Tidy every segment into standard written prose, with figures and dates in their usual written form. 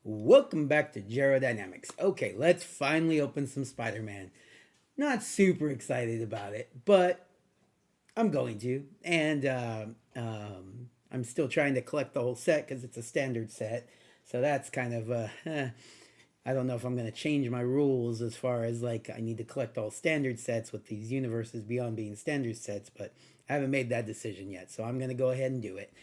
Welcome back to Dynamics. Okay, let's finally open some Spider-Man. Not super excited about it, but I'm going to. And I'm still trying to collect the whole set because it's a standard set. So that's kind of, I don't know if I'm going to change my rules as far as like I need to collect all standard sets with these universes beyond being standard sets, but I haven't made that decision yet. So I'm going to go ahead and do it.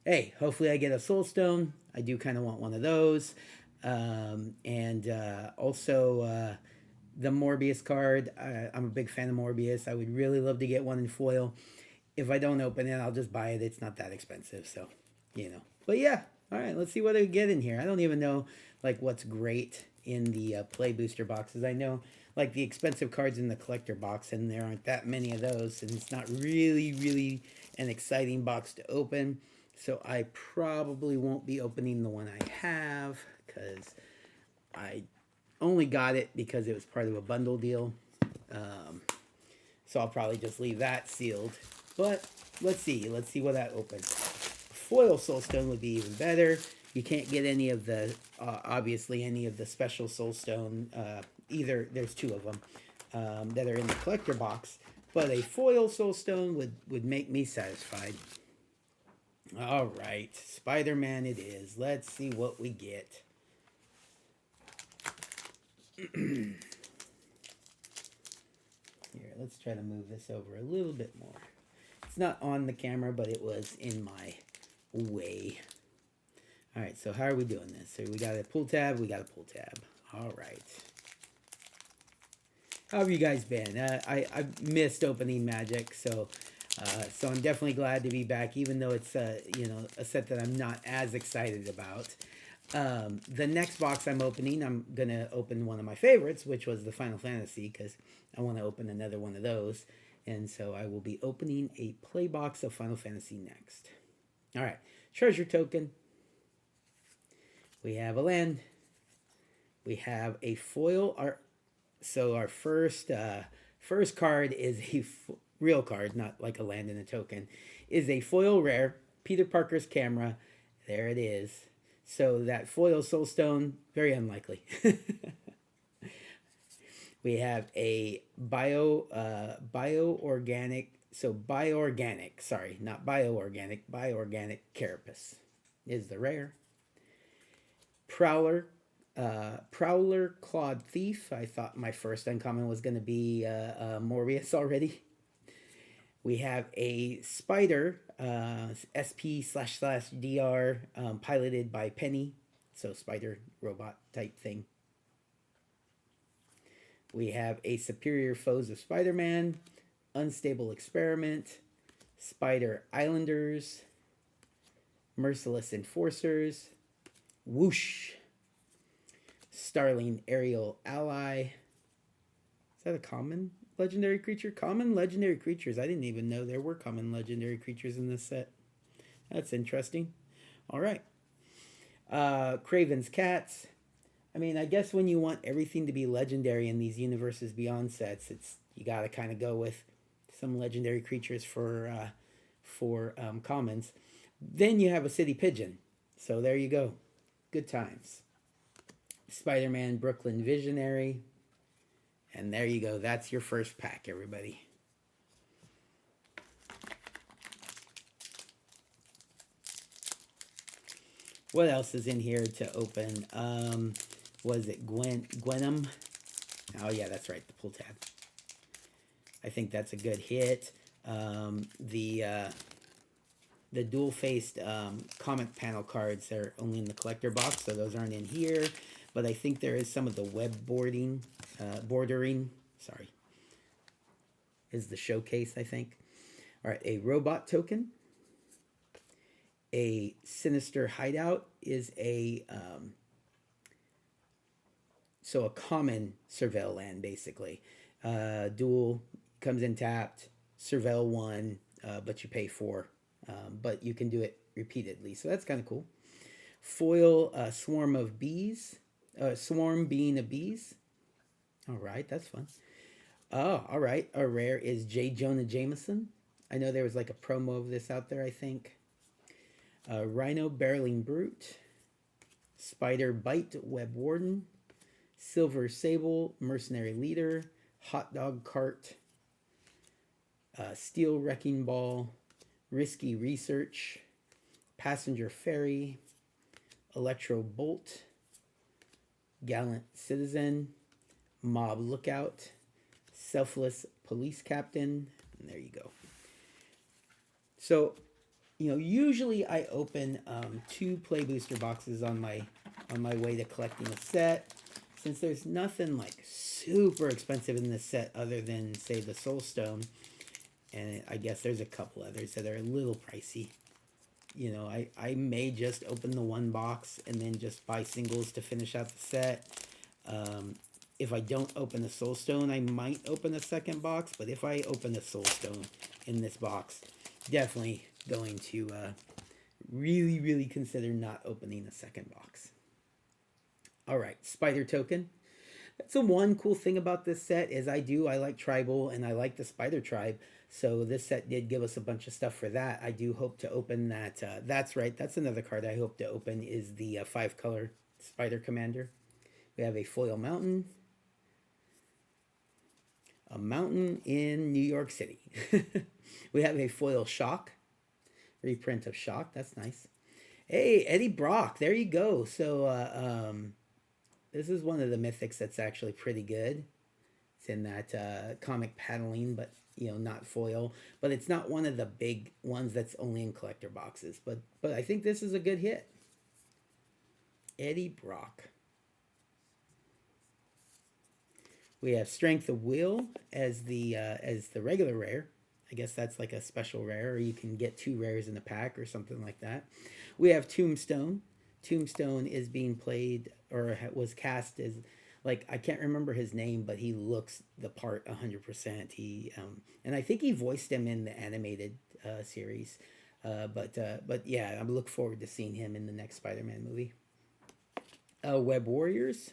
Hey, hopefully I get a Soul Stone. I do kind of want one of those. And also the Morbius card. I'm a big fan of Morbius. I would really love to get one in foil. If I don't open it, I'll just buy it. It's not that expensive, so you know. But yeah, all right. Let's see what I get in here. I don't even know like what's great in the play booster boxes. I know like the expensive cards in the collector box, and there aren't that many of those, and it's not really an exciting box to open. So I probably won't be opening the one I have because I only got it because it was part of a bundle deal. Um, so I'll probably just leave that sealed. But let's see. Let's see what that opens. Foil Soulstone would be even better. You can't get any of the, obviously, any of the special Soulstone. Either there's two of them that are in the collector box. But a foil Soulstone would make me satisfied. All right, Spider-Man it is. Let's see what we get. Here, let's try to move this over a little bit more. It's not on the camera, but it was in my way. All right, so how are we doing this? So we got a pull tab, we got a pull tab. All right. How have you guys been? I've missed opening Magic, so I'm definitely glad to be back, even though it's a set that I'm not as excited about. The next box I'm opening, I'm gonna open one of my favorites, which was the Final Fantasy, because I want to open another one of those, and so I will be opening a play box of Final Fantasy next. All right, treasure token. We have a land. We have a foil art. So our first card is a real card, not like a land and a token, is a foil rare, Peter Parker's camera. There it is. So that foil soulstone, very unlikely. We have a bioorganic, sorry, not bioorganic carapace is the rare. Prowler Clawed Thief. I thought my first uncommon was going to be Morbius already. We have a Spider, SP//DR, piloted by Penny, so Spider robot type thing. We have a Superior Foes of Spider-Man, Unstable Experiment, Spider Islanders, Merciless Enforcers, Whoosh, Starling Aerial Ally. Is that a common legendary creature? Common legendary creatures. I didn't even know there were common legendary creatures in this set. That's interesting. All right. Craven's Cats. I mean, I guess when you want everything to be legendary in these Universes Beyond sets, it's you got to kind of go with some legendary creatures for commons. Then you have a City Pigeon. So there you go. Good times. Spider-Man Brooklyn Visionary. And there you go. That's your first pack, everybody. What else is in here to open? Was it Gwenum? Oh, yeah, that's right. The pull tab. I think that's a good hit. The dual-faced comic panel cards are only in the collector box, so those aren't in here. But I think there is some of the web bordering, is the showcase, I think. All right, a robot token. A Sinister Hideout is a common surveil land, basically. Dual comes in tapped, surveil 1, but you pay 4. But you can do it repeatedly, so that's kind of cool. Foil Swarm of Bees. Swarm Being of Bees. All right, that's fun. Oh, all right. A rare is J. Jonah Jameson. I know there was like a promo of this out there, I think. Rhino Barreling Brute. Spider Bite, Web Warden, Silver Sable, Mercenary Leader, Hot Dog Cart, Steel Wrecking Ball, Risky Research, Passenger Ferry, Electro Bolt, Gallant Citizen, Mob Lookout, Selfless Police Captain, and there you go. So, usually I open 2 play booster boxes on my way to collecting a set. Since there's nothing like super expensive in this set other than say the Soul Stone, and I guess there's a couple others that are a little pricey. I may just open the one box and then just buy singles to finish out the set. If I don't open the Soul Stone, I might open a second box, but if I open the Soul Stone in this box, definitely going to really, really consider not opening a second box. All right, Spider Token. That's the one cool thing about this set is I like Tribal and I like the Spider Tribe. So this set did give us a bunch of stuff for that. I do hope to open that. That's right. That's another card I hope to open is the 5-color Spider Commander. We have a foil mountain. A mountain in New York City. We have a foil Shock. Reprint of Shock. That's nice. Hey, Eddie Brock. There you go. So this is one of the mythics that's actually pretty good. It's in that comic paneling, but not foil. But it's not one of the big ones that's only in collector boxes. But I think this is a good hit. Eddie Brock. We have Strength of Will as the regular rare. I guess that's like a special rare, or you can get 2 rares in a pack or something like that. We have Tombstone. Tombstone is being played or was cast as, like, I can't remember his name, but he looks the part 100%. He and I think he voiced him in the animated series. But yeah, I look forward to seeing him in the next Spider-Man movie. Web Warriors.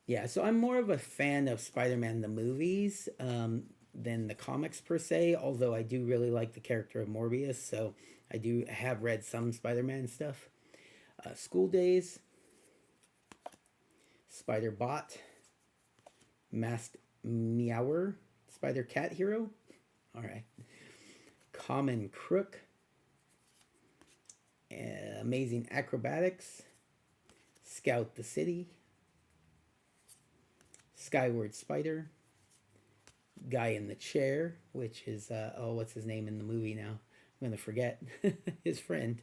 Yeah, so I'm more of a fan of Spider-Man the movies than the comics per se, although I do really like the character of Morbius, so I do have read some Spider-Man stuff. School Days, Spider Bot, Masked Meower, Spider Cat Hero, all right. Common Crook, Amazing Acrobatics, Scout the City, Skyward Spider, Guy in the Chair, which is, what's his name in the movie now? I'm going to forget. His friend.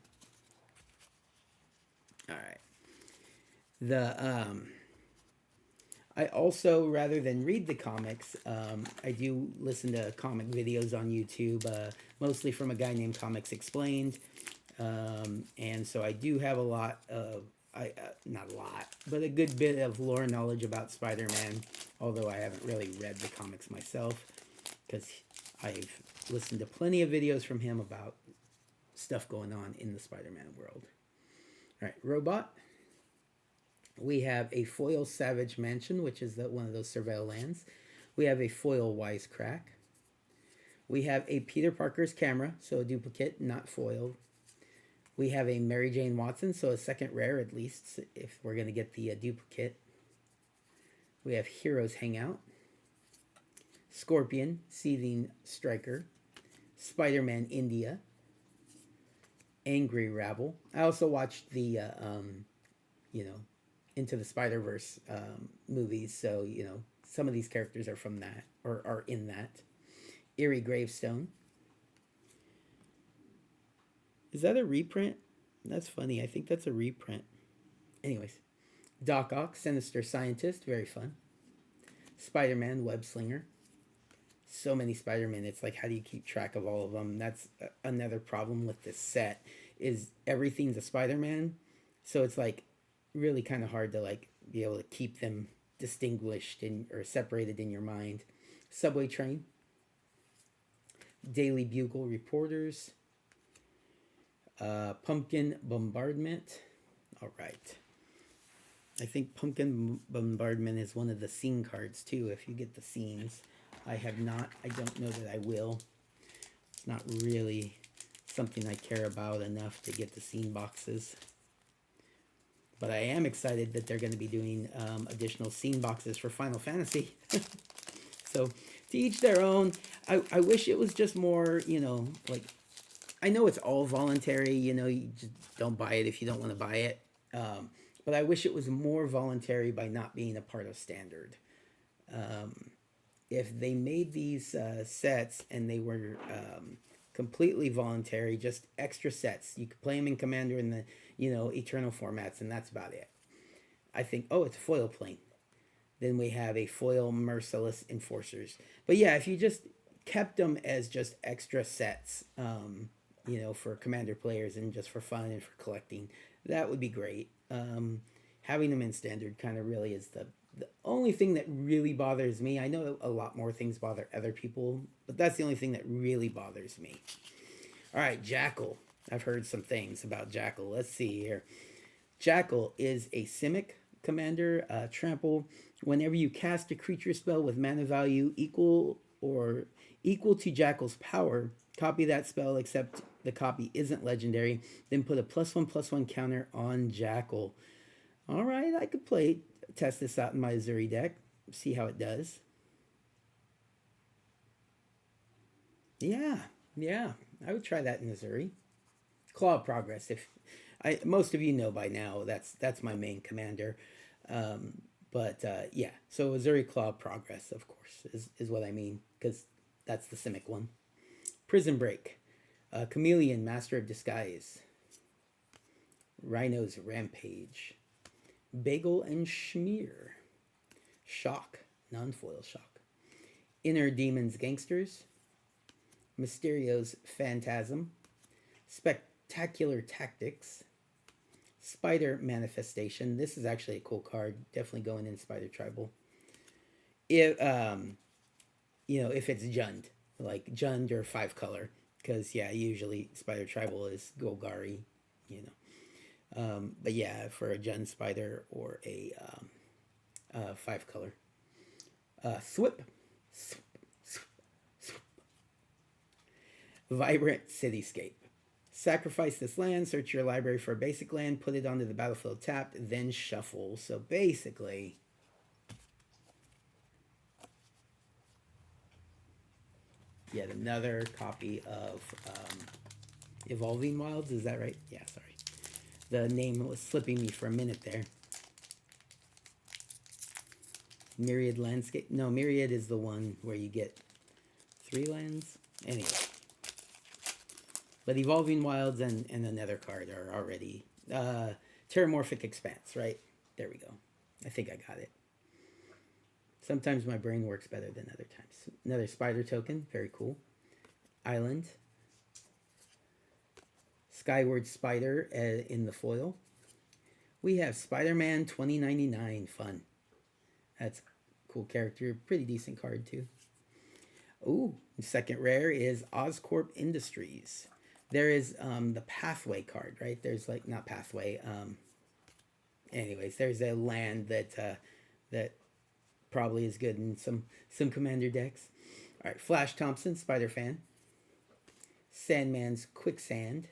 All right. I also, rather than read the comics, I do listen to comic videos on YouTube, mostly from a guy named Comics Explained. And so I do have a lot of, not a lot, but a good bit of lore knowledge about Spider-Man, although I haven't really read the comics myself, because I've listened to plenty of videos from him about stuff going on in the Spider-Man world. All right, Robot. We have a foil Savage Mansion, which is one of those surveil lands. We have a foil Wisecrack. We have a Peter Parker's camera, so a duplicate, not foiled. We have a Mary Jane Watson, so a second rare at least, if we're going to get the duplicate. We have Heroes Hangout. Scorpion, Seething Striker. Spider-Man India. Angry Rabble. I also watched the, Into the Spider-Verse movies, so, some of these characters are from that, or are in that. Eerie Gravestone. Is that a reprint? That's funny. I think that's a reprint. Anyways. Doc Ock, Sinister Scientist. Very fun. Spider-Man, Web Slinger. So many Spider-Man. It's like, how do you keep track of all of them? That's another problem with this set, is everything's a Spider-Man. So it's like really kind of hard to like be able to keep them distinguished or separated in your mind. Subway Train. Daily Bugle Reporters. Pumpkin Bombardment. All right. I think Pumpkin Bombardment is one of the scene cards too, if you get the scenes. I have not. I don't know that I will. It's not really something I care about enough to get the scene boxes. But I am excited that they're going to be doing additional scene boxes for Final Fantasy. So to each their own. I wish it was just more, like, I know it's all voluntary, you just don't buy it if you don't want to buy it. But I wish it was more voluntary by not being a part of standard. If they made these sets and they were completely voluntary, just extra sets, you could play them in Commander in the, Eternal formats, and that's about it. I think, oh, it's a foil plane. Then we have a foil Merciless Enforcers. But yeah, if you just kept them as just extra sets, for Commander players and just for fun and for collecting, that would be great. Having them in standard kind of really is the only thing that really bothers me. I know a lot more things bother other people, but that's the only thing that really bothers me. All right, Jackal. I've heard some things about Jackal. Let's see here. Jackal is a Simic commander, trample. Whenever you cast a creature spell with mana value equal to Jackal's power, copy that spell except the copy isn't legendary, then put a +1/+1 counter on Jackal. All right, I could test this out in my Azuri deck, see how it does. Yeah, yeah, I would try that in Azuri. Claw of Progress. If most of you know by now, that's my main commander. But yeah, so Azuri Claw of Progress, of course, is what I mean, because that's the Simic one. Prison Break. Chameleon, Master of Disguise. Rhino's Rampage. Bagel and Schmear. Shock, non-foil shock. Inner Demons Gangsters. Mysterio's Phantasm. Spectacular Tactics. Spider Manifestation. This is actually a cool card. Definitely going in Spider Tribal. If if it's Jund, like Jund or 5-color, because yeah, usually Spider Tribal is Golgari, but yeah, for a Jund Spider or a 5-color. Thwip. Vibrant Cityscape. Sacrifice this land, search your library for a basic land, put it onto the battlefield tapped, then shuffle. So basically, yet another copy of Evolving Wilds. Is that right? Yeah, sorry. The name was slipping me for a minute there. Myriad Landscape. No, Myriad is the one where you get 3 lands. Anyway. But Evolving Wilds and another card are already... Terramorphic Expanse, right? There we go. I think I got it. Sometimes my brain works better than other times. Another Spider token. Very cool. Island. Skyward Spider in the foil. We have Spider-Man 2099. Fun. That's a cool character. Pretty decent card, too. Ooh, second rare is Oscorp Industries. There is the Pathway card, right? There's like, not Pathway. Anyways, there's a land that probably is good in some Commander decks. All right, Flash Thompson, Spider Fan. Sandman's Quicksand.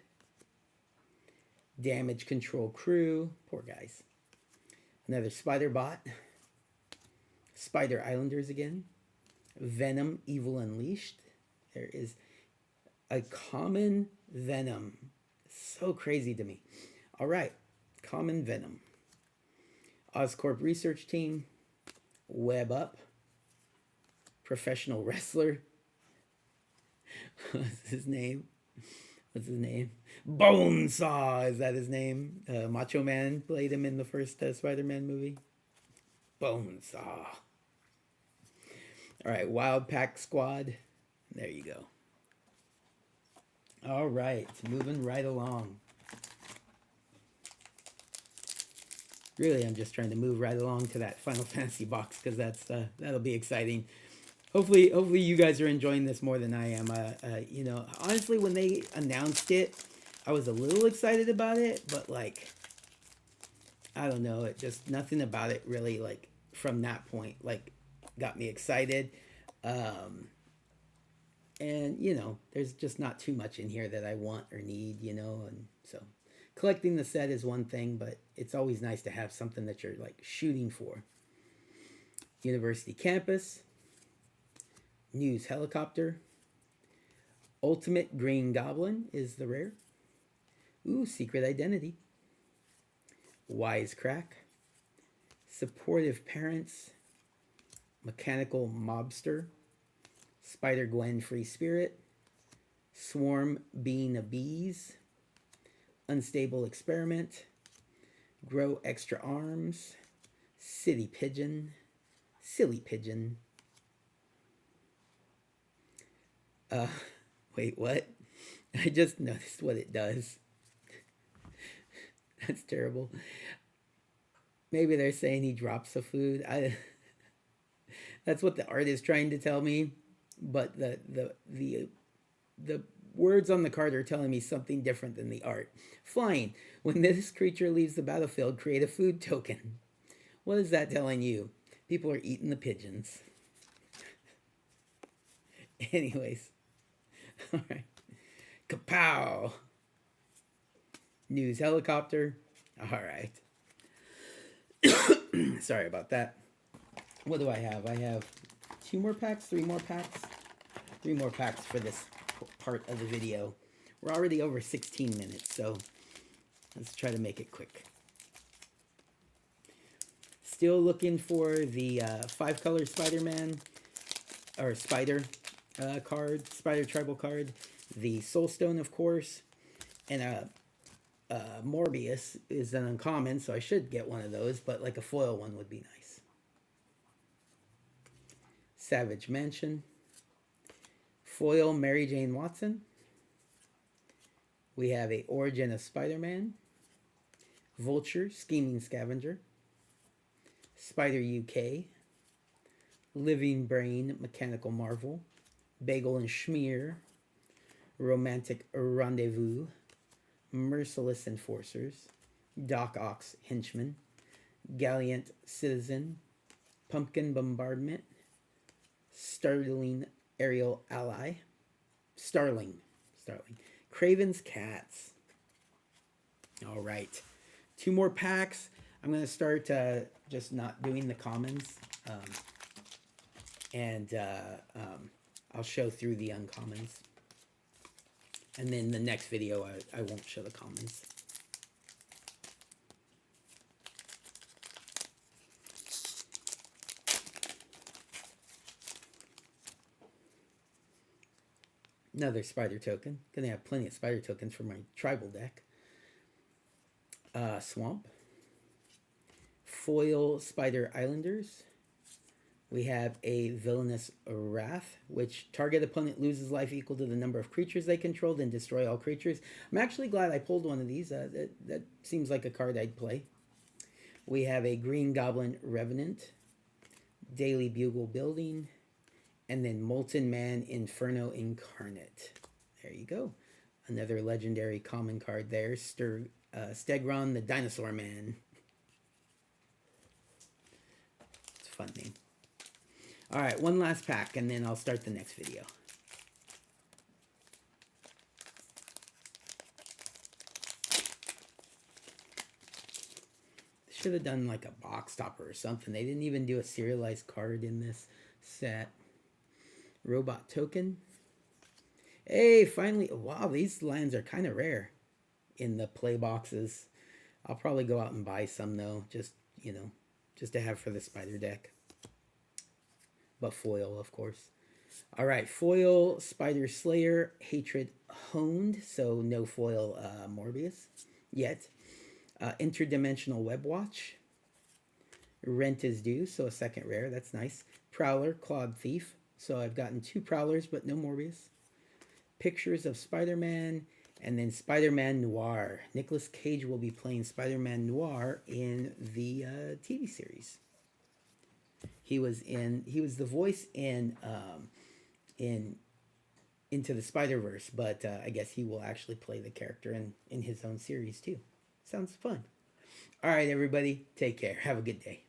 Damage Control Crew. Poor guys. Another Spider Bot. Spider Islanders again. Venom Evil Unleashed. There is a common Venom. So crazy to me. All right. Common Venom. Oscorp Research Team. Web Up. Professional Wrestler. What's his name? Bonesaw. Is that his name? Macho Man played him in the first Spider-Man movie. Bonesaw. All right, Wild Pack Squad. There you go. All right, moving right along. Really, I'm just trying to move right along to that Final Fantasy box because that'll be exciting. Hopefully, you guys are enjoying this more than I am. Honestly, when they announced it, I was a little excited about it, but like, I don't know, it just nothing about it really like from that point like got me excited. And there's just not too much in here that I want or need, and so Collecting the set is one thing, but it's always nice to have something that you're like shooting for. University campus, news helicopter, ultimate green goblin is the rare. Ooh, secret identity, wisecrack, supportive parents, mechanical mobster, Spider Gwen free spirit, swarm being a bees, unstable experiment, grow extra arms, city pigeon, silly pigeon. Uh, wait, what? I just noticed what it does. That's terrible. Maybe they're saying he drops the food. That's what the art is trying to tell me, but the words on the card are telling me something different than the art. Flying. When this creature leaves the battlefield, create a food token. What is that telling you? People are eating the pigeons. Anyways. All right. Kapow. News helicopter. All right. Sorry about that. What do I have? I have 2 more packs, 3 more packs. 3 more packs for this part of the video. We're already over 16 minutes, so let's try to make it quick. Still looking for the 5-color Spider-Man, or Spider card, Spider Tribal card. The Soul Stone, of course, and Morbius is an uncommon, so I should get one of those, but like a foil one would be nice. Savage Mansion, foil Mary Jane Watson. We have a Origin of Spider-Man, Vulture, Scheming Scavenger, Spider UK, Living Brain, Mechanical Marvel, Bagel and Schmear, Romantic Rendezvous, Merciless Enforcers, Doc Ock's Henchman, Gallant Citizen, Pumpkin Bombardment, Starling Aerial Ally, Starling, Craven's Cats. All right, 2 more packs. I'm going to start just not doing the commons, and I'll show through the uncommons. And then the next video, I won't show the commons. Another spider token. Gonna have plenty of spider tokens for my tribal deck. Swamp. Foil Spider Islanders. We have a Villainous Wrath, which target opponent loses life equal to the number of creatures they control, then destroy all creatures. I'm actually glad I pulled one of these. That seems like a card I'd play. We have a Green Goblin Revenant, Daily Bugle Building, and then Molten Man Inferno Incarnate. There you go. Another legendary common card there. Stegron the Dinosaur Man. It's a fun name. All right, one last pack, and then I'll start the next video. Should have done like a box topper or something. They didn't even do a serialized card in this set. Robot token. Hey, finally. Wow, these lands are kind of rare in the play boxes. I'll probably go out and buy some though, just, you know, just to have for the spider deck. But foil, of course. All right, foil Spider Slayer, Hatred Honed, so no foil Morbius yet. Interdimensional Web Watch. Rent is Due, so a second rare, that's nice. Prowler, Clawed Thief, so I've gotten 2 Prowlers, but no Morbius. Pictures of Spider-Man, and then Spider-Man Noir. Nicolas Cage will be playing Spider-Man Noir in the TV series. He was the voice in Into the Spider-Verse, but I guess he will actually play the character in his own series too. Sounds fun. All right, everybody, take care. Have a good day.